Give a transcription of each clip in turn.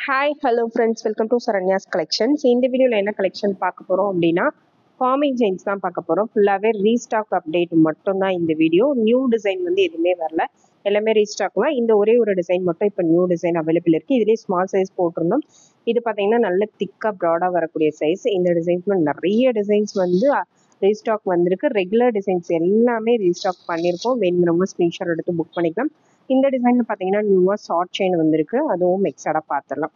Hi hello friends, welcome to Saranya's collections. இந்த வீடியோவில் என்ன கலெக்ஷன் பார்க்க போகிறோம் அப்படின்னா ஃபார்மிங் செயின்ஸ் தான் பார்க்க போகிறோம். ஃபுல்லாகவே ரீஸ்டாக் அப்டேட் மட்டும்தான் இந்த வீடியோ. நியூ டிசைன் வந்து எதுவுமே வரல, எல்லாமே ரீஸ்டாக்லாம். இந்த ஒரே ஒரு டிசைன் மட்டும் இப்போ நியூ டிசைன் அவைலபிள் இருக்குது. இதுலேயே ஸ்மால் சைஸ் போட்டிருந்தோம். இது பார்த்தீங்கன்னா நல்ல திக்காக ப்ராடாக வரக்கூடிய சைஸ். இந்த டிசைன்ஸ்ல நிறைய டிசைன்ஸ் வந்து ரீஸ்டாக் வந்திருக்கு. ரெகுலர் டிசைன்ஸ் எல்லாமே ரீஸ்டாக் பண்ணியிருக்கோம். வேணுங்கிறவங்க ஸ்க்ரீன்ஷாட் எடுத்து புக் பண்ணிக்கலாம். இந்த டிசைன்ல பார்த்தீங்கன்னா நியூவாக ஷார்ட் செயின் வந்திருக்கு, அதுவும் மிக்சடாக பார்த்துடலாம்.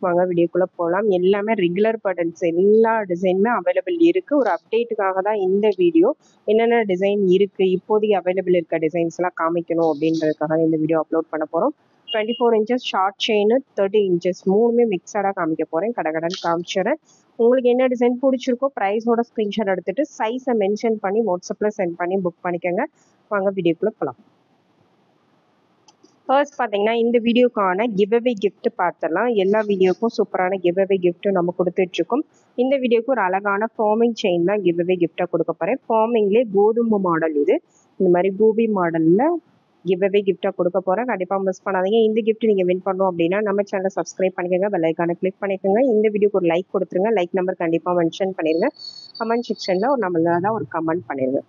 வாங்க வீடியோக்குள்ளே போகலாம். எல்லாமே ரெகுலர் பட்டன்ஸ் எல்லா டிசைனுமே அவைலபிள் இருக்குது. ஒரு அப்டேட்டுக்காக தான் இந்த வீடியோ. என்னென்ன டிசைன் இருக்குது, இப்போதைக்கு அவைலபிள் இருக்க டிசைன்ஸ்லாம் காமிக்கணும் அப்படின்றதுக்காக இந்த வீடியோ அப்லோட் பண்ண போகிறோம். 24 இன்ச்சஸ் ஷார்ட் செயின், 30 இன்ச்சஸ் மூணுமே மிக்சடாக காமிக்க போகிறேன். கடகடன் காமிச்சிடுறேன். உங்களுக்கு என்ன டிசைன் பிடிச்சிருக்கோ ப்ரைஸோட ஸ்க்ரீன்ஷாட் எடுத்துகிட்டு சைஸை மென்ஷன் பண்ணி வாட்ஸ்அப்பில் சென்ட் பண்ணி புக் பண்ணிக்கோங்க. வாங்க வீடியோக்குள்ளே போகலாம். ஃபர்ஸ்ட் பார்த்தீங்கன்னா இந்த வீடியோக்கான கிவ்அவே கிஃப்ட் பார்த்துடலாம். எல்லா வீடியோக்கும் சூப்பரான கிவ்அவே கிஃப்ட் நம்ம கொடுத்துட்ருக்கோம். இந்த வீடியோக்கு ஒரு அழகான ஃபார்மிங் செயின் தான் கிவ்அவே கிஃப்டாக கொடுக்க போகிறேன். ஃபார்மிங்லேயே கோதுமை மாடல், இது இந்த மாதிரி கூபி மாடலில் கிவ்அவே கிஃப்டாக கொடுக்க போகிறேன். கண்டிப்பாக மிஸ் பண்ணாதீங்க. இந்த கிஃப்ட் நீங்கள் வின் பண்ணோம் அப்படின்னா நம்ம சேனலை சப்ஸ்கிரைப் பண்ணிக்கோங்க, பெல் ஐக்கானை கிளிக் பண்ணிக்கோங்க. இந்த வீடியோக்கு ஒரு லைக் கொடுத்துருங்க. லைக் நம்பர் கண்டிப்பாக மென்ஷன் பண்ணிடுங்க. கமெண்ட் செக்ஷனில் ஒரு நம்மளாக ஒரு கமெண்ட் பண்ணிடுங்க.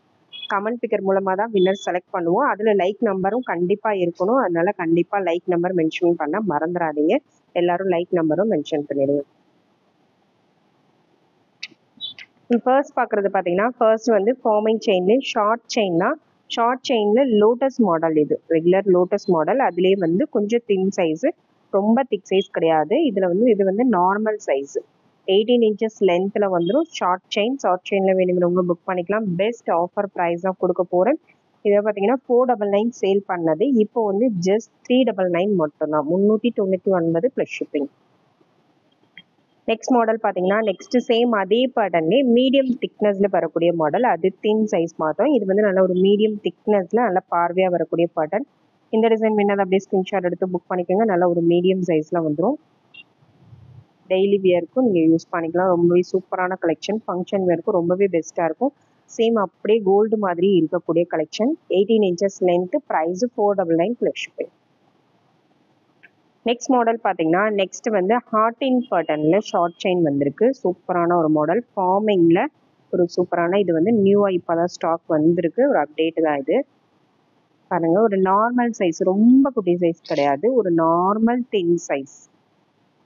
கமெண்ட் பிக்கர் மூலமாக தான் வின்னர் செலக்ட் பண்ணுவோம். அதில் லைக் நம்பரும் கண்டிப்பாக இருக்கணும். அதனால கண்டிப்பாக லைக் நம்பர் மென்ஷன் பண்ண மறந்துடாதீங்க. எல்லாரும் லைக் நம்பரும் மென்ஷன் பண்ணிடுங்க. ஃபர்ஸ்ட் பார்க்குறது பார்த்தீங்கன்னா ஃபர்ஸ்ட் வந்து ஃபார்மிங் செயின்லேயே ஷார்ட் செயின்னா, ஷார்ட் செயினில் லோட்டஸ் மாடல், இது ரெகுலர் லோட்டஸ் மாடல். அதுலேயே வந்து கொஞ்சம் தின் சைஸு, ரொம்ப திக் சைஸ் கிடையாது. இதில் வந்து இது வந்து நார்மல் சைஸு, 18 இன்ச்சஸ் லென்த்தில் வந்துடும். ஷார்ட் செயினில் வேணுங்கிறவங்க புக் பண்ணிக்கலாம். பெஸ்ட் ஆஃபர் ப்ரைஸ் தான் கொடுக்க போகிறேன். இதை பார்த்தீங்கன்னா 499 சேல் பண்ணது இப்போ வந்து ஜஸ்ட் 399 மட்டும்தான், 399 ப்ளஸ் ஷிப்பிங். நெக்ஸ்ட் மாடல் பார்த்தீங்கன்னா நெக்ஸ்ட் சேம் அதே பேட்டர்னே மீடியம் திக்னஸில் வரக்கூடிய மாடல். அது தின் சைஸ் மாதம். இது வந்து நல்ல ஒரு மீடியம் திக்னஸில் நல்ல பார்வையாக வரக்கூடிய பேட்டர்ன். இந்த டிசைன் வேணாலும் அப்படியே ஸ்க்ரீன்ஷாட் எடுத்து புக் பண்ணிக்கோங்க. நல்ல ஒரு மீடியம் சைஸில் வந்துடும். டெய்லி வியருக்கும் நீங்கள் யூஸ் பண்ணிக்கலாம். ரொம்பவே சூப்பரான கலெக்ஷன். ஃபங்க்ஷன் வியருக்கும் ரொம்பவே பெஸ்ட்டாக இருக்கும். சேம் அப்படியே கோல்டு மாதிரி இருக்கக்கூடிய collection. 18 inches length. Price 499 plus shipping. Next model பார்த்தீங்கன்னா நெக்ஸ்ட் வந்து ஹார்டின் பேட்டர்னில் ஷார்ட் செயின் வந்திருக்கு. சூப்பரான ஒரு மாடல். ஃபார்மிங்கில் ஒரு சூப்பரான, இது வந்து நியூவாக இப்போ தான் ஸ்டாக் வந்திருக்கு. ஒரு அப்டேட்டு தான் இது. பாருங்கள், ஒரு நார்மல் சைஸ், ரொம்ப குட்டி சைஸ் கிடையாது, ஒரு நார்மல் தின் சைஸ்.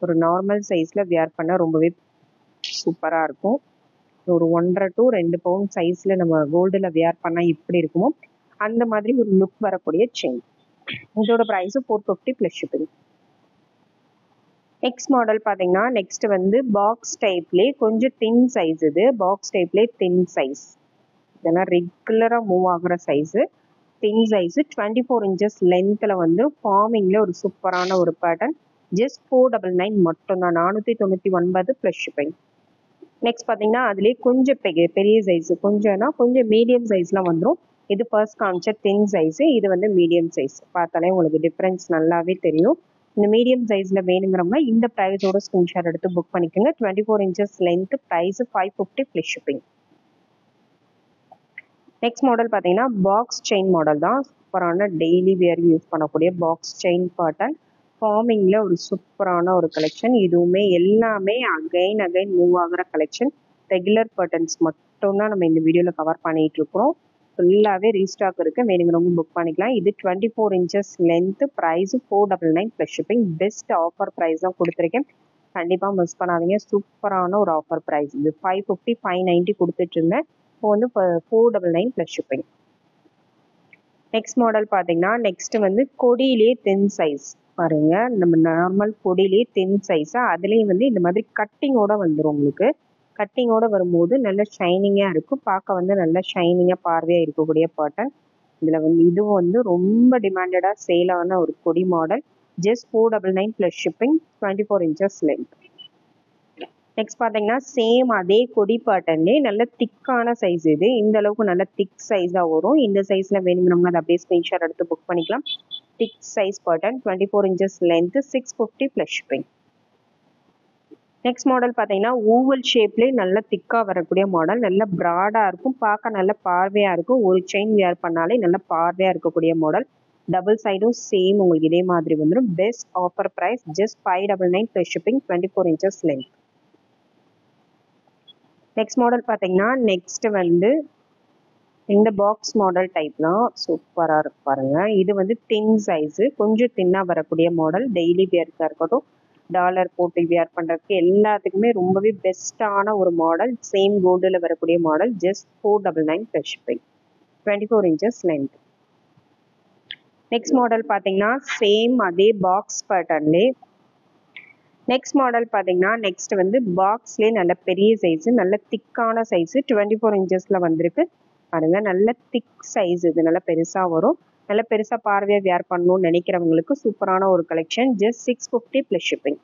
ஒரு நார்மல் சைஸில் வியர் பண்ண ரொம்பவே சூப்பராக இருக்கும். ஒரு 1.5 to 2 பவுண்ட் சைஸில் நம்ம கோல்டில் வியர் பண்ணால் எப்படி இருக்குமோ அந்த மாதிரி ஒரு லுக் வரக்கூடிய செயின். இதோட price 450 plus shipping. Next model பார்த்தீங்கன்னா நெக்ஸ்ட் வந்து பாக்ஸ் டைப்லேயே கொஞ்சம் தின் சைஸ். இது பாக்ஸ் டைப்லேயே தின் சைஸ், இதெல்லாம் ரெகுலராக மூவ் ஆகுற சைஸு. தின் சைஸு 24 இன்ச்சஸ் லென்த்தில் வந்து ஃபார்மிங்கில் ஒரு சூப்பரான ஒரு பேட்டர்ன். ஜஸ்ட் 499 மட்டும்தான், 499 ப்ளஸ் ஷிப்பிங். நெக்ஸ்ட் பார்த்தீங்கன்னா அதுலேயே கொஞ்சம் பெரிய சைஸு, கொஞ்சம் மீடியம் சைஸ்லாம் வந்துடும். இது ஃபர்ஸ்ட் காமிச்ச தின் சைஸு, இது வந்து மீடியம் சைஸ். பார்த்தாலே உங்களுக்கு டிஃப்ரென்ஸ் நல்லாவே தெரியும். இந்த மீடியம் சைஸில் வேணுங்கிறவங்க இந்த ப்ரைஸோட ஸ்க்ரீன்ஷாட் எடுத்து புக் பண்ணிக்கோங்க. 24 inches length. Price 550 plus shipping. Next model பார்த்தீங்கன்னா பாக்ஸ் செயின் மாடல் தான். சூப்பரான டெய்லி வியர் யூஸ் பண்ணக்கூடிய பாக்ஸ் செயின் பேட்டர்ன். ஃபார்மிங்கில் ஒரு சூப்பரான ஒரு கலெக்ஷன். இதுவுமே எல்லாமே அகைன் மூவ் ஆகிற கலெக்ஷன். ரெகுலர் பேட்டர்ன்ஸ் மட்டும்தான் நம்ம இந்த வீடியோவில் கவர் பண்ணிகிட்டு இருக்கிறோம். ஃபுல்லாகவே ரீஸ்டாக் இருக்குது. வேணுங்கிறவங்க புக் பண்ணிக்கலாம். இது 24 inches length. Price 499 plus shipping. Best offer price தான் கொடுத்துருக்கேன். கண்டிப்பாக மிஸ் பண்ணாதீங்க. சூப்பரான ஒரு ஆஃபர் ப்ரைஸ். இது 550 590 கொடுத்துட்டு இருந்தேன். இப்போ வந்து 499 ப்ளஸ் ஷிப்பிங். நெக்ஸ்ட் மாடல் பார்த்தீங்கன்னா நெக்ஸ்ட் வந்து கொடியிலே தின் சைஸ். பாருங்க, நம்ம நார்மல் கொடியிலே தின் சைஸாக அதுலேயும் வந்து இந்த மாதிரி கட்டிங்கோட வந்துடும். உங்களுக்கு கட்டிங்கோட வரும்போது நல்ல ஷைனிங்காக இருக்கும். பார்க்க வந்து நல்ல ஷைனிங்காக பார்வையாக இருக்கக்கூடிய பேட்டர்ன். இதில் வந்து இதுவும் வந்து ரொம்ப டிமாண்டடாக சேலான ஒரு கொடி model. Just 499 plus shipping. 24 inches length. Next பார்த்தீங்கன்னா சேம் அதே கொடி பேட்டர்னே நல்ல திக்கான சைஸ். இது இந்த அளவுக்கு நல்ல திக் சைஸாக வரும். இந்த சைஸில் வேணுங்கிறவங்க அதை அப்படியே ஸ்க்ரீன்ஷாட் எடுத்து புக் பண்ணிக்கலாம். Thick size pattern. 24 inches length. 650 plus shipping. Next model பார்த்தீங்கன்னா ஓவல் ஷேப்லேயே நல்ல திக்காக வரக்கூடிய மாடல். நல்ல ப்ராடாக இருக்கும், பார்க்க நல்ல பார்வையாக இருக்கும். ஒரு செயின் வியர் பண்ணாலே நல்ல பார்வையாக இருக்கக்கூடிய மாடல். டபுள் சைடும் சேம் உங்களுக்கு இதே மாதிரி வந்துடும். Best offer price just 599 plus shipping, 24 inches length. Next model பார்த்தீங்கன்னா நெக்ஸ்ட் வந்து இந்த பாக்ஸ் மாடல் டைப் தான் சூப்பராக இருக்கு பாருங்க. இது வந்து தின் சைஸு, கொஞ்சம் தின்னாக வரக்கூடிய மாடல். டெய்லி வியர்க்காக இருக்கட்டும், டாலர் போட்டு வியர் பண்ணுறதுக்கு எல்லாத்துக்குமே ரொம்பவே பெஸ்ட்டான ஒரு மாடல். சேம் கோல்டில் வரக்கூடிய model. Just 499 plus shipping, 24 inches length. Next model பார்த்தீங்கன்னா சேம் அதே பாக்ஸ் பேட்டர்ன்லே. நெக்ஸ்ட் மாடல் பார்த்தீங்கன்னா நெக்ஸ்ட் வந்து பாக்ஸ்லேயே நல்ல பெரிய சைஸு, நல்ல திக்கான சைஸு, 24 inchesல வந்திருக்கு பாருங்க. நல்ல திக் சைஸ், இது நல்ல பெருசாக வரும். நல்ல பெருசாக பார்வையாக வியர் பண்ணணும்னு நினைக்கிறவங்களுக்கு சூப்பரான ஒரு collection. Just 650 plus shipping.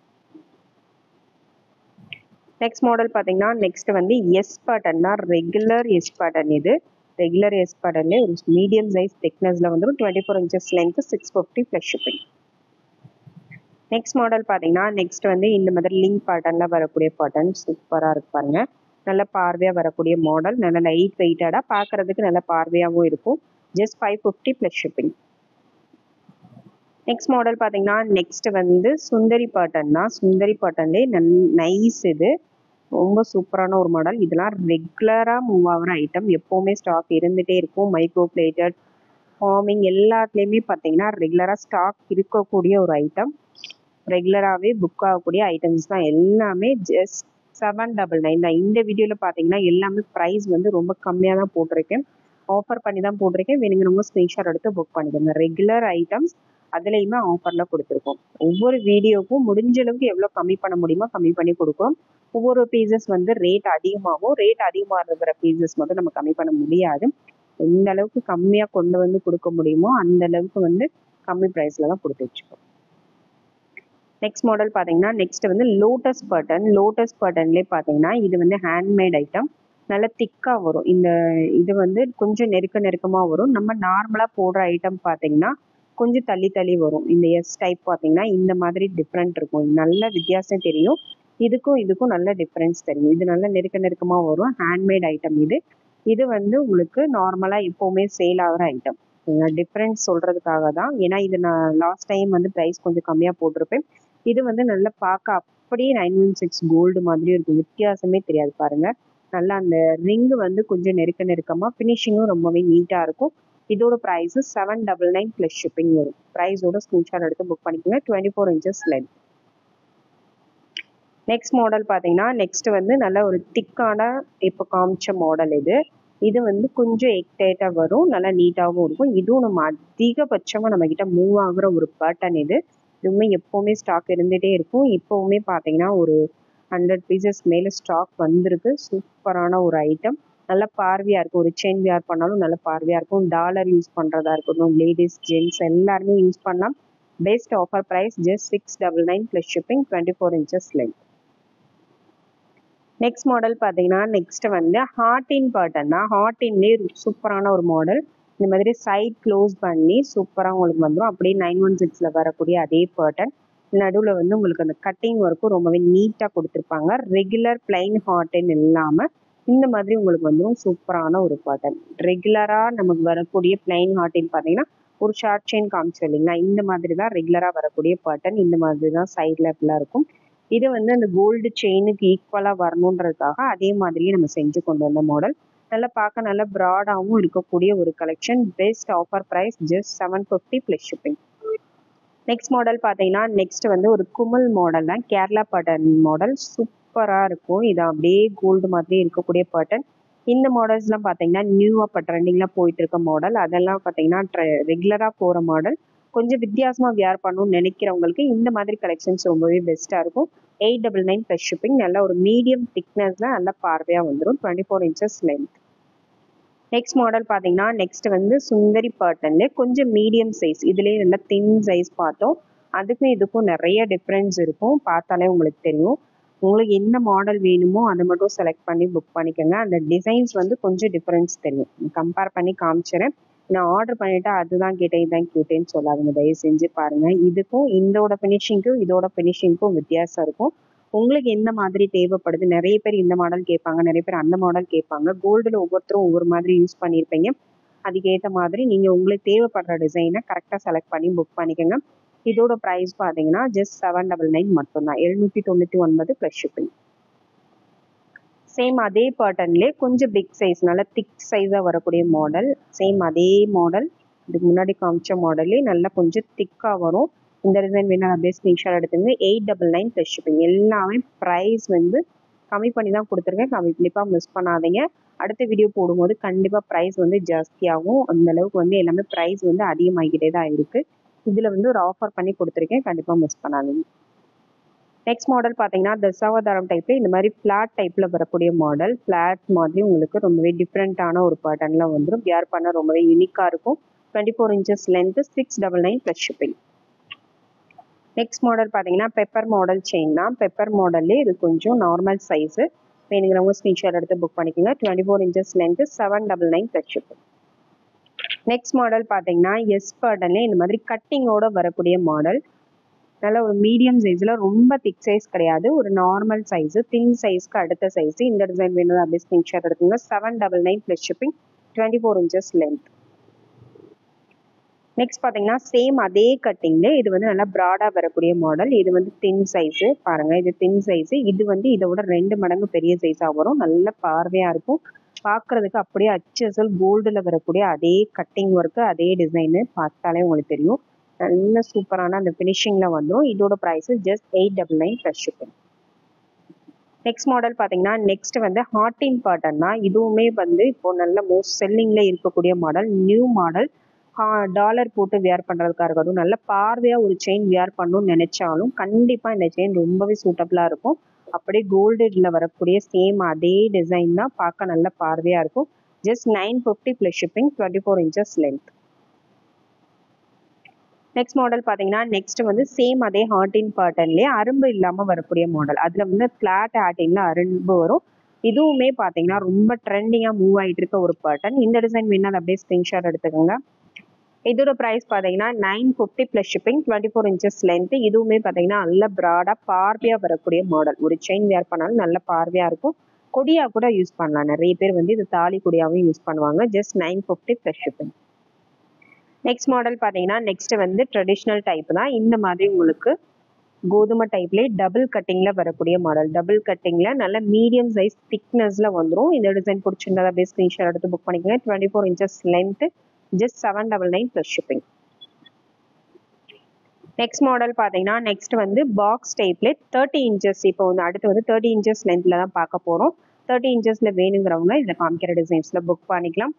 Next model பார்த்தீங்கன்னா நெக்ஸ்ட் வந்து எஸ் பேட்டர்ன் தான். Regular S pattern. இது ரெகுலர் எஸ் பேட்டர்ன்லேயே ஒரு மீடியம் சைஸ் திக்னஸில் வந்துடும். 24 inches length, 650 plus shipping. Next model பார்த்தீங்கன்னா நெக்ஸ்ட் வந்து இந்த மாதிரி லிங்க் பேட்டர்னில் வரக்கூடிய பேட்டர்ன் சூப்பராக இருக்கு பாருங்க. நல்ல பார்வையாக வரக்கூடிய மாடல். நல்ல லைட் வெயிட்டடாக பார்க்கறதுக்கு நல்ல பார்வையாகவும் இருக்கும். Just 550 plus shipping. Next model பார்த்தீங்கன்னா நெக்ஸ்ட் வந்து சுந்தரி பேட்டர்ன் தான். சுந்தரி பேட்டர்ன்லேயே நைஸ். இது ரொம்ப சூப்பரான ஒரு மாடல். இதெல்லாம் ரெகுலராக மூவ் ஆகிற ஐட்டம். எப்போவுமே ஸ்டாக் இருந்துகிட்டே இருக்கும். மைக்ரோ பிளேட்டட், ஃபார்மிங் எல்லாத்துலேயுமே பார்த்தீங்கன்னா ரெகுலராக ஸ்டாக் இருக்கக்கூடிய ஒரு ஐட்டம். ரெகுலராகவே புக் ஆகக்கூடிய ஐட்டம்ஸ் தான் எல்லாமே. ஜஸ்ட் 799 தான். இந்த வீடியோவில் பார்த்தீங்கன்னா எல்லாமே ப்ரைஸ் வந்து ரொம்ப கம்மியாக தான் போட்டிருக்கேன். ஆஃபர் பண்ணி தான் போட்டிருக்கேன். வேணுங்கிறவங்க ஸ்க்ரீன்ஷாட் எடுத்து புக் பண்ணிக்கோங்க. ரெகுலர் ஐட்டம்ஸ் அதுலேயுமே ஆஃபரில் கொடுத்துருக்கோம். ஒவ்வொரு வீடியோவுக்கும் முடிஞ்ச அளவுக்கு எவ்வளோ கம்மி பண்ண முடியுமோ கம்மி பண்ணி கொடுக்குறோம். ஒவ்வொரு பீசஸ் வந்து ரேட் அதிகமாகும். ரேட் அதிகமாக இருக்கிற பீசஸ் மட்டும் நம்ம கம்மி பண்ண முடியாது. எந்த அளவுக்கு கம்மியாக கொண்டு வந்து கொடுக்க முடியுமோ அந்த அளவுக்கு வந்து கம்மி ப்ரைஸில் தான் கொடுத்து வச்சுக்கோம். நெக்ஸ்ட் மாடல் பார்த்தீங்கன்னா நெக்ஸ்ட் வந்து லோட்டஸ் பேட்டர்ன். லோட்டஸ் பேட்டர்ன்லேயே பார்த்தீங்கன்னா இது வந்து ஹேண்ட்மேட் ஐட்டம். நல்ல திக்காக வரும். இந்த இது வந்து கொஞ்சம் நெருக்கமாக வரும். நம்ம நார்மலாக போடுற ஐட்டம் பார்த்தீங்கன்னா கொஞ்சம் தள்ளி தள்ளி வரும். இந்த எஸ் டைப் பார்த்தீங்கன்னா இந்த மாதிரி டிஃப்ரெண்ட் இருக்கும். நல்ல வித்தியாசம் தெரியும். இதுக்கும் நல்ல டிஃப்ரென்ஸ் தெரியும். இது நல்ல நெருக்கமாக வரும். ஹேண்ட்மேட் ஐட்டம் இது. இது வந்து உங்களுக்கு நார்மலாக எப்போவுமே சேல் ஆகிற ஐட்டம். டிஃப்ரென்ஸ் சொல்கிறதுக்காக தான். ஏன்னா இது நான் லாஸ்ட் டைம் வந்து ப்ரைஸ் கொஞ்சம் கம்மியாக போட்டிருப்பேன். இது வந்து நல்லா பார்க்க அப்படியே 916 கோல்டு மாதிரி இருக்கும். வித்தியாசமே தெரியாது பாருங்க. நல்லா அந்த ரிங்கு வந்து கொஞ்சம் நெருக்கமாக, ஃபினிஷிங்கும் ரொம்பவே நீட்டாக இருக்கும். இதோட ப்ரைஸு 799 ப்ளஸ் ஷிப்பிங் வரும். ப்ரைஸோட ஸ்க்ரீன்ஷாட் எடுத்து புக் பண்ணிக்கோங்க. 24 inches லென்த். நெக்ஸ்ட் மாடல் பார்த்தீங்கன்னா நெக்ஸ்ட் வந்து நல்ல ஒரு திக்கான இப்போ காமிச்ச மாடல் இது. இது வந்து கொஞ்சம் எக்டேட்டாக வரும். நல்லா நீட்டாகவும் இருக்கும். இதுவும் நம்ம அதிகபட்சமாக நம்மக்கிட்ட மூவ் ஆகுற ஒரு பேட்டர்ன் இது. இதுவுமே எப்போவுமே ஸ்டாக் இருந்துகிட்டே இருக்கும். இப்போவுமே பார்த்தீங்கன்னா ஒரு 100 பீசஸ் மேலே ஸ்டாக் வந்திருக்கு. சூப்பரான ஒரு ஐட்டம். நல்ல பார்வையாக இருக்கும். ஒரு செயின் வியர் பண்ணாலும் நல்ல பார்வையாக இருக்கும். டாலர் யூஸ் பண்ணுறதா இருக்கட்டும், லேடிஸ் ஜென்ட்ஸ் எல்லாருமே யூஸ் பண்ணலாம். Best offer price just 699 plus shipping, 24 inches length. Next model பார்த்தீங்கன்னா நெக்ஸ்ட் வந்து ஹார்டின் பேட்டர்ன் தான். ஹார்டின்லேயே சூப்பரான ஒரு மாடல். இந்த மாதிரி சைட் க்ளோஸ் பண்ணி சூப்பராக உங்களுக்கு வந்துடும். அப்படியே 916 வரக்கூடிய அதே பேட்டர்ன். நடுவில் வந்து உங்களுக்கு அந்த கட்டிங் ஒர்க்கும் ரொம்பவே நீட்டாக கொடுத்துருப்பாங்க. ரெகுலர் பிளைன் ஹார்டின் இல்லாமல் இந்த மாதிரி உங்களுக்கு வந்துடும். சூப்பரான ஒரு பேட்டர்ன். ரெகுலராக நமக்கு வரக்கூடிய பிளைன் ஹார்டின் பார்த்தீங்கன்னா ஒரு ஷார்ட் செயின் காமிச்சு இல்லைங்களா, இந்த மாதிரி தான் ரெகுலராக வரக்கூடிய பேட்டர்ன். இந்த மாதிரி தான் சைடில் இப்படிலாம் இருக்கும். இது வந்து அந்த கோல்டு செயினுக்கு ஈக்குவலாக வரணுன்றதுக்காக அதே மாதிரியே நம்ம செஞ்சு கொண்டு வந்த மாடல். நல்லா பார்க்க நல்லா ப்ராடாகவும் இருக்கக்கூடிய ஒரு collection. Best offer price just 750 plus shipping. Next model பார்த்தீங்கன்னா நெக்ஸ்ட் வந்து ஒரு குமல் மாடல் தான். கேரளா பேட்டர்ன் மாடல் சூப்பராக இருக்கும். இது அப்படியே கோல்டு மாதிரி இருக்கக்கூடிய பேட்டர்ன். இந்த மாடல்ஸ்லாம் பார்த்தீங்கன்னா நியூவாக இப்போ ட்ரெண்டிங்லாம் போயிட்டு இருக்க மாடல். அதெல்லாம் பார்த்தீங்கன்னா ரெகுலராக போகிற மாடல். கொஞ்சம் வித்தியாசமாக வியர் பண்ணணும்னு நினைக்கிறவங்களுக்கு இந்த மாதிரி கலெக்ஷன்ஸ் ரொம்பவே பெஸ்ட்டாக இருக்கும். 899 ப்ளஸ் ஷிப்பிங். நல்ல ஒரு மீடியம் திக்னஸில் நல்ல பார்வையாக வந்துடும். 24 inches லென்த். நெக்ஸ்ட் மாடல் பார்த்தீங்கன்னா நெக்ஸ்ட் வந்து சுந்தரி பேட்டர்ன்லேயே கொஞ்சம் மீடியம் சைஸ். இதுலேயே நல்லா தின் சைஸ் பார்த்தோம். அதுக்கும் இதுக்கும் நிறைய டிஃப்ரென்ஸ் இருக்கும். பார்த்தாலே உங்களுக்கு தெரியும். உங்களுக்கு என்ன மாடல் வேணுமோ அதை மட்டும் செலக்ட் பண்ணி புக் பண்ணிக்கோங்க. அந்த டிசைன்ஸ் வந்து கொஞ்சம் டிஃப்ரென்ஸ் தெரியும். கம்பேர் பண்ணி காமிச்சிடறேன். நான் ஆர்டர் பண்ணிவிட்டு அதுதான் கேட்டேன் இதான் கேட்டேன்னு சொல்லாதுங்க. தயவு செஞ்சு பாருங்கள். இதுக்கும் இதோட ஃபினிஷிங்க்கும் வித்தியாசம் இருக்கும். உங்களுக்கு எந்த மாதிரி தேவைப்படுது. நிறைய பேர் இந்த மாடல் கேட்பாங்க, நிறைய பேர் அந்த மாடல் கேட்பாங்க. கோல்டில் ஒவ்வொருத்தரும் ஒவ்வொரு மாதிரி யூஸ் பண்ணியிருப்பீங்க. அதுக்கேற்ற மாதிரி நீங்கள் உங்களுக்கு தேவைப்படுற டிசைனை கரெக்டாக செலக்ட் பண்ணி புக் பண்ணிக்கோங்க. இதோட ப்ரைஸ் பார்த்தீங்கன்னா ஜஸ்ட் 799 மட்டும்தான், 799 ப்ளஸ் ஷிப்பிங். சேம் அதே பேட்டர்ன்லேயே கொஞ்சம் பிக் சைஸ், நல்லா திக் சைஸாக வரக்கூடிய மாடல். சேம் அதே மாடல், இதுக்கு முன்னாடி காமிச்ச மாடலே நல்லா கொஞ்சம் திக்காக வரும். இந்த டிசைன் வேணும் அப்படியே ஸ்க்ரீன்ஷாட் எடுத்துங்க. 899 ப்ளஸ் ஷிப்பிங். எல்லாமே ப்ரைஸ் வந்து கம்மி பண்ணி தான் கொடுத்துருக்கேன், கண்டிப்பாக மிஸ் பண்ணாதீங்க. அடுத்த வீடியோ போடும்போது கண்டிப்பாக ப்ரைஸ் வந்து ஜாஸ்தியாகும். அந்த அளவுக்கு வந்து எல்லாமே ப்ரைஸ் வந்து அதிகமாகிக்கிட்டே தான் இருக்குது. இதில் வந்து ஒரு ஆஃபர் பண்ணி கொடுத்துருக்கேன், கண்டிப்பாக மிஸ் பண்ணாதீங்க. நெக்ஸ்ட் மாடல் பார்த்தீங்கன்னா தசாவதாரம் டைப்பில் இந்த மாதிரி ஃப்ளாட் டைப்பில் வரக்கூடிய மாடல். ஃப்ளாட் மாதிரி உங்களுக்கு ரொம்பவே டிஃப்ரெண்ட்டான ஒரு பேட்டர்னில் வந்துடும். வியர் பண்ண ரொம்பவே யூனிக்காக இருக்கும். 24 inches length, 699 plus shipping. Next model பார்த்தீங்கன்னா பெப்பர் மாடல் செயின் தான். பெப்பர் மாடல்லே இது கொஞ்சம் நார்மல் சைஸு. வேணுங்கிறவங்க ஸ்க்ரீன்ஷாட் எடுத்து புக் பண்ணிக்கோங்க. 24 inches length, 799 plus shipping. Next model பார்த்தீங்கன்னா எஸ் பேட்டர்ன்லேயே இந்த மாதிரி கட்டிங்கோட வரக்கூடிய மாடல். நல்ல ஒரு மீடியம் சைஸில், ரொம்ப திக் சைஸ் கிடையாது, ஒரு நார்மல் சைஸு, தின் சைஸ்க்கு அடுத்த சைஸு. இந்த டிசைன் வேணும் அப்படியே ஸ்க்ரீன்ஷாட் எடுத்துங்க. 799 plus shipping, 24 inches length. Next பார்த்தீங்கன்னா சேம் அதே கட்டிங்கில் இது வந்து நல்லா ப்ராடாக வரக்கூடிய மாடல். இது வந்து தின் சைஸு, பாருங்கள் இது தின் சைஸு. இது வந்து இதோட 2 மடங்கு பெரிய சைஸாக வரும். நல்ல பார்வையாக இருக்கும், பார்க்குறதுக்கு அப்படியே அச்சசல் கோல்டில் வரக்கூடிய அதே கட்டிங் ஒர்க்கு, அதே டிசைனு பார்த்தாலே உங்களுக்கு தெரியும். நல்ல சூப்பரான அந்த ஃபினிஷிங்கில் வந்துடும். இதோட price just 899 plus shipping. Next model பார்த்தீங்கன்னா நெக்ஸ்ட் வந்து ஹார்டின் பேட்டர்ன் தான். இதுவுமே வந்து இப்போ நல்ல மோஸ்ட் செல்லிங்கில் இருக்கக்கூடிய மாடல், நியூ மாடல். டாலர் போட்டு வியர் பண்ணுறதுக்காக இருக்கட்டும், நல்ல பார்வையாக ஒரு செயின் வியர் பண்ணணும்னு நினச்சாலும் கண்டிப்பாக இந்த செயின் ரொம்பவே சூட்டபுளாக இருக்கும். அப்படியே கோல்டில் வரக்கூடிய சேம் அதே டிசைன் தான், பார்க்க நல்ல பார்வையாக இருக்கும். Just 950 plus shipping, 24 inches length. Next model பார்த்தீங்கன்னா நெக்ஸ்ட் வந்து சேம் அதே ஹார்டின் பேட்டர்ன்லேயே அரும்பு இல்லாமல் வரக்கூடிய மாடல். அதில் வந்து ஃப்ளாட் ஹார்டினில் அரும்பு வரும். இதுவுமே பார்த்தீங்கன்னா ரொம்ப ட்ரெண்டிங்காக மூவ் ஆகிட்டு இருக்க ஒரு பேட்டர்ன். இந்த டிசைன் வேணால் அப்படியே ஸ்க்ரீன்ஷாட் எடுத்துக்கோங்க. இதோட ப்ரைஸ் பார்த்தீங்கன்னா 950 ப்ளஸ் ஷிப்பிங், 24 inches லென்த்து. இதுவுமே பார்த்தீங்கன்னா நல்ல ப்ராடாக பார்வையாக வரக்கூடிய மாடல். ஒரு செயின் வேர் பண்ணாலும் நல்ல பார்வையாக இருக்கும். கொடியாக கூட யூஸ் பண்ணலாம், நிறைய பேர் வந்து இது தாலி கொடியாகவும் யூஸ் பண்ணுவாங்க. Just 950 plus shipping. Next model பார்த்தீங்கன்னா நெக்ஸ்ட் வந்து ட்ரெடிஷ்னல் டைப் தான். இந்த மாதிரி உங்களுக்கு கோதுமை டைப்லேயே டபுள் கட்டிங்கில் வரக்கூடிய மாடல். டபுள் கட்டிங்கில் நல்ல மீடியம் சைஸ் திக்னஸில் வந்துடும். இந்த டிசைன் பிடிச்சிருந்தா அப்படியே ஸ்க்ரீன்ஷாட் எடுத்து புக் பண்ணிக்கோங்க. 24 inches length, just 799 plus shipping. Next model பார்த்தீங்கன்னா நெக்ஸ்ட் வந்து பாக்ஸ் டைப்லேயே 30 inches. இப்போ வந்து அடுத்து வந்து 30 inches லென்த்தில் தான் பார்க்க போகிறோம். 30 inchஸில் வேணுங்கிறவங்க இதில் காமிக்கிற டிசைன்ஸில் புக் பண்ணிக்கலாம்.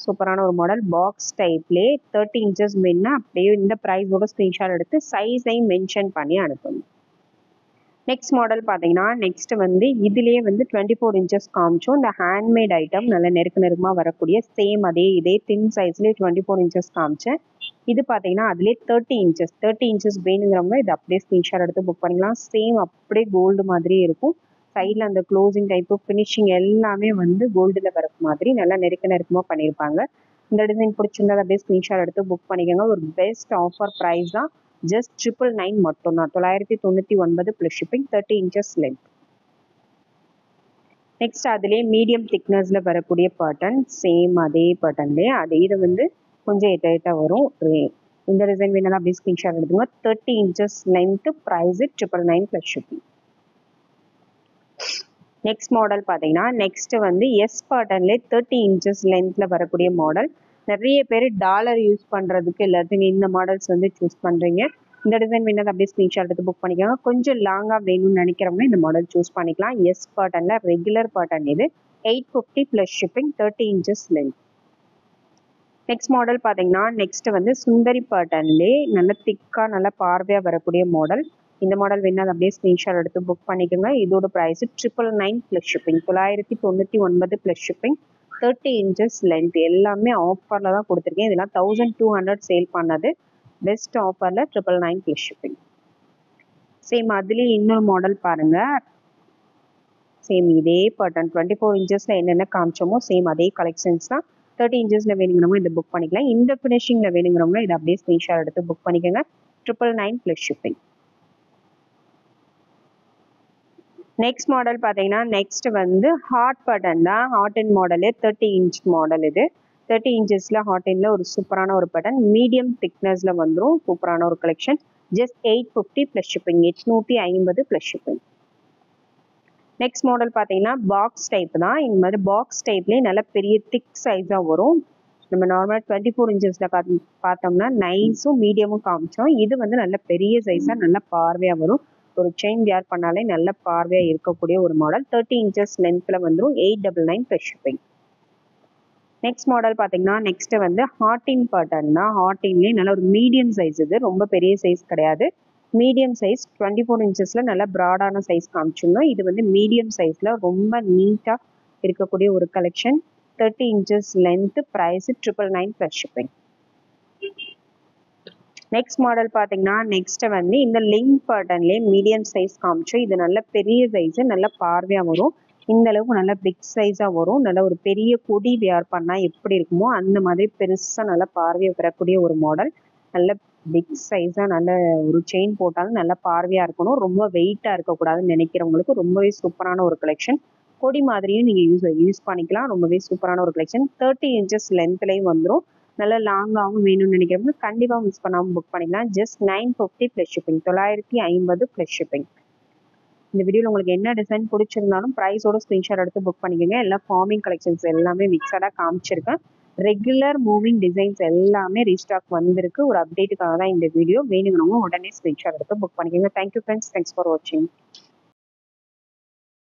சூப்பரான ஒரு மாடல், பாக்ஸ் டைப்லேயே 30 inches வேணுன்னா அப்படியே இந்த ப்ரைஸோட ஸ்க்ரீன்ஷாட் எடுத்து சைஸையும் மென்ஷன் பண்ணி அனுப்புங்க. நெக்ஸ்ட் மாடல் பார்த்தீங்கன்னா நெக்ஸ்ட் வந்து இதுலேயே வந்து 24 inches காமிச்சோம். இந்த ஹேண்ட்மேட் ஐட்டம் நல்ல நெருக்கமாக வரக்கூடிய சேம் அதே இதே தின் சைஸ்லேயே 24 inches காமிச்சேன். இது பார்த்தீங்கன்னா அதுலேயே 30 inches. 30 inches வேணுங்கிறவங்க இது அப்படியே ஸ்க்ரீன்ஷாட் எடுத்து புக் பண்ணிக்கலாம். சேம் அப்படியே கோல்டு மாதிரியே இருக்கும். சைடில் அந்த க்ளோசிங் டைப்பு ஃபினிஷிங் எல்லாமே வந்து கோல்டில் வர மாதிரி நல்லா நெருக்கமாக பண்ணியிருப்பாங்க. இந்த டிசைன் பிடிச்சிருந்தா அப்படியே ஸ்க்ரீன்ஷாட் எடுத்து புக் பண்ணிக்கோங்க. ஒரு பெஸ்ட் ஆஃபர் ப்ரைஸ் தான், ஜஸ்ட் 999 மட்டும்தான், 999 plus shipping, 30 inches length. Next அதுலேயே மீடியம் திக்னஸில் வரக்கூடிய பேட்டர்ன். சேம் அதே பேட்டர்ன்லேயே அதே இது வந்து கொஞ்சம் எட்டாக வரும். இந்த டிசைன் வேணாலும் அப்படியே ஸ்க்ரீன்ஷாட் எடுத்துங்க. 30 inches length, price 999 plus shipping. Next model பார்த்தீங்கன்னா நெக்ஸ்ட் வந்து எஸ் பேட்டர்ன்லேயே 30 inches லென்த்தில் வரக்கூடிய மாடல். நிறைய பேர் டாலர் யூஸ் பண்ணுறதுக்கு எல்லாத்துக்கும் இந்த மாடல்ஸ் வந்து சூஸ் பண்ணுறீங்க. இந்த டிசைன் வேணாலும் அப்படியே ஸ்க்ரீன்ஷாட் எடுத்து புக் பண்ணிக்கோங்க. கொஞ்சம் லாங்காக வேணும்னு நினைக்கிறவங்க இந்த மாடல் சூஸ் பண்ணிக்கலாம். எஸ் பேட்டர்னில் ரெகுலர் பேட்டர்ன் இது, 850 plus shipping, 30 inches length. Next model பார்த்தீங்கன்னா நெக்ஸ்ட் வந்து சுந்தரி பேட்டர்ன்லேயே நல்ல திக்காக நல்ல பார்வையாக வரக்கூடிய மாடல். இந்த மாடல் வேணால் அப்படியே ஸ்க்ரீன்ஷாட் எடுத்து புக் பண்ணிக்கோங்க. இதோட price 999 plus shipping, 999 plus shipping, 30 inches length. எல்லாமே ஆஃபரில் தான் கொடுத்துருக்கேன். இதெல்லாம் 1200 சேல் பண்ணது. பெஸ்ட் ஆஃபரில் 999 ப்ளஸ் ஷிப்பிங். சேம் அதுலேயே இன்னொரு மாடல் பாருங்கள். சேம் இதே பேட்டர்ன் 24 inchஸில் என்னென்ன காமிச்சோமோ சேம் அதே கலெக்ஷன்ஸ் தான். 30 inchஸில் வேணுங்கிறவங்க இதை புக் பண்ணிக்கலாம். இந்த ஃபினிஷிங்கில் வேணுங்கிறவங்க இதை அப்படியே ஸ்க்ரீன்ஷாட் எடுத்து புக் பண்ணிக்கோங்க. 999 ப்ளஸ் ஷிப்பிங். நெக்ஸ்ட் மாடல் பார்த்தீங்கன்னா நெக்ஸ்ட் வந்து ஹார்ட் பேட்டர்ன் தான். ஹார்ட் அண்ட் மாடலே 30 inch மாடல் இது. 30 inchesல ஹாட் இன்ல ஒரு சூப்பரான ஒரு பேட்டர்ன், மீடியம் திக்னஸ்ல வந்துடும். சூப்பரான ஒரு collection. Just 850 plus shipping, 850 plus shipping. Next model பார்த்தீங்கன்னா பாக்ஸ் டைப் தான். இந்த மாதிரி பாக்ஸ் டைப்லேயே நல்ல பெரிய திக் சைஸாக வரும். நம்ம நார்மலாக 24 இன்ச்சஸில் பார்த்தோம்னா நைஸும் மீடியமும் காமிச்சோம். இது வந்து நல்ல பெரிய சைஸாக நல்ல பார்வையாக வரும். ஒரு செயின் வியர் பண்ணாலே நல்ல பார்வையாக இருக்கக்கூடிய ஒரு மாடல். 30 இன்ச்சஸ் லென்த்தில் வந்துடும். 899 ப்ளஸ் ஷிப்பிங். நெக்ஸ்ட் மாடல் பார்த்தீங்கன்னா நெக்ஸ்ட் வந்து ஹாட்டின் பேட்டர்ன் தான். ஹாட்டின்லேயே நல்ல ஒரு மீடியம் சைஸ், இது ரொம்ப பெரிய சைஸ் கிடையாது. மீடியம் சைஸ் 24 இன்ச்சஸ்ல நல்ல ப்ராடான சைஸ் காமிச்சிருந்தோம். இது வந்து மீடியம் சைஸ்ல ரொம்ப நீட்டாக இருக்கக்கூடிய ஒரு collection. 30 inches length, price 999 plus shipping. Next model பார்த்தீங்கன்னா நெக்ஸ்ட் வந்து இந்த லிங்க் பேட்டர்ன்லேயே மீடியம் சைஸ் காமிச்சோம். இது நல்ல பெரிய சைஸ், நல்ல பார்வையாக வரும். இந்த அளவுக்கு நல்ல பிக் சைஸாக வரும். நல்ல ஒரு பெரிய கொடி வியர் பண்ணால் எப்படி இருக்குமோ அந்த மாதிரி பெருசாக நல்ல பார்வையை பெறக்கூடிய ஒரு மாடல். நல்ல பிக் சைஸாக நல்ல ஒரு செயின் போட்டாலும் நல்ல பார்வையாக இருக்கணும். ரொம்ப வெயிட்டாக இருக்கக்கூடாதுன்னு நினைக்கிறவங்களுக்கு ரொம்பவே சூப்பரான ஒரு கலெக்ஷன். கொடி மாதிரியும் நீங்கள் யூஸ் பண்ணிக்கலாம். ரொம்பவே சூப்பரான ஒரு கலெக்ஷன். 30 இன்ச்சஸ் லென்த்லேயும் வந்துடும். நல்லா லாங்காகவும் வேணும்னு நினைக்கிறவங்க கண்டிப்பாக மிஸ் பண்ணாமல் புக் பண்ணிக்கலாம். Just 950 plus shipping, 950 plus shipping. இந்த வீடியோவில் உங்களுக்கு என்ன டிசைன் பிடிச்சிருந்தாலும் ப்ரைஸோட ஸ்க்ரீன்ஷாட் எடுத்து புக் பண்ணிக்கோங்க. எல்லாம் ஃபார்மிங் கலெக்ஷன்ஸ் எல்லாமே மிக்சடாக காமிச்சிருக்கேன். ரெகுலர் மூவிங் டிசைன்ஸ் எல்லாமே ரீஸ்டாக் வந்திருக்கு. ஒரு அப்டேட்டுக்காக தான் இந்த வீடியோ. வேணுங்கிறவங்க உடனே ஸ்க்ரீன்ஷாட் எடுத்து புக் பண்ணிக்கோங்க. தேங்க்யூ ஃப்ரெண்ட்ஸ், தேங்க்ஸ் ஃபார் வாட்சிங்.